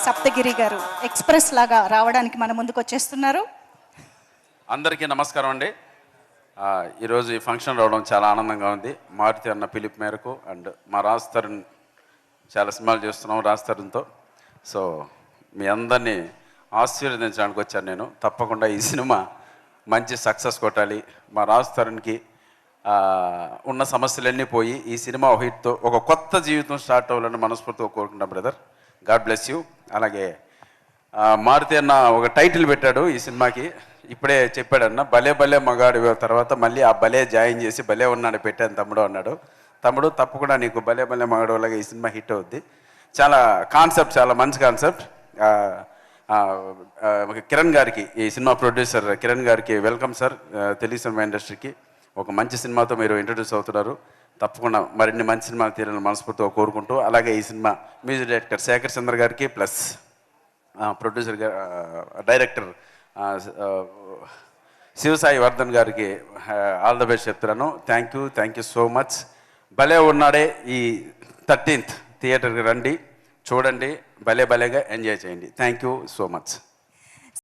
సప్తగిరి గారు ఎక్స్ప్రెస్ లాగా రావడానికి మన ముందుకు వచ్చేస్తున్నారు. అందరికీ నమస్కారం అండి. ఈరోజు ఈ ఫంక్షన్ రావడం చాలా ఆనందంగా ఉంది. మారుతి అన్న పిలుపు మేరకు అండ్ మా రాజ్ తరుణ్ చాలా సినిమాలు చేస్తున్నాం రాజ్ తరుణ్తో. సో మీ అందరినీ ఆశీర్వదించడానికి వచ్చాను నేను. తప్పకుండా ఈ సినిమా మంచి సక్సెస్ కొట్టాలి. మా రాజ్ తరుణ్కి ఉన్న సమస్యలన్నీ పోయి ఈ సినిమా హిట్తో ఒక కొత్త జీవితం స్టార్ట్ అవ్వాలని మనస్ఫూర్తిగా కోరుకుంటాం బ్రదర్. God bless you. అలాగే మారుతి అన్న ఒక టైటిల్ పెట్టాడు ఈ సినిమాకి. ఇప్పుడే చెప్పాడన్న భలే భలే మగాడు. తర్వాత మళ్ళీ ఆ భలే జాయిన్ చేసి భలే ఉన్నాడు పెట్టాను తమ్ముడు అన్నాడు. తమ్ముడు తప్పకుండా నీకు భలే భలే మగాడు అలాగే ఈ సినిమా హిట్ అవుద్ది. చాలా కాన్సెప్ట్, చాలా మంచి కాన్సెప్ట్. కిరణ్ గారికి, ఈ సినిమా ప్రొడ్యూసర్ కిరణ్ గారికి వెల్కమ్ సార్. తెలుగు సినిమా ఇండస్ట్రీకి ఒక మంచి సినిమాతో మీరు ఇంట్రడ్యూస్ అవుతున్నారు. తప్పకుండా మరిన్ని మంచి సినిమాలు తీరాలని మనస్ఫూర్తిగా కోరుకుంటూ, అలాగే ఈ సినిమా మ్యూజిక్ డైరెక్టర్ శేఖర్ చంద్ర గారికి plus producer director Shivasai Vardhan గారికి ఆల్ ద బెస్ట్ చెప్తున్నాను. Thank you so much. భలే ఉన్నాడే ఈ 13th థియేటర్కి రండి, చూడండి, భలే భలేగా ఎంజాయ్ చేయండి. Thank you so much.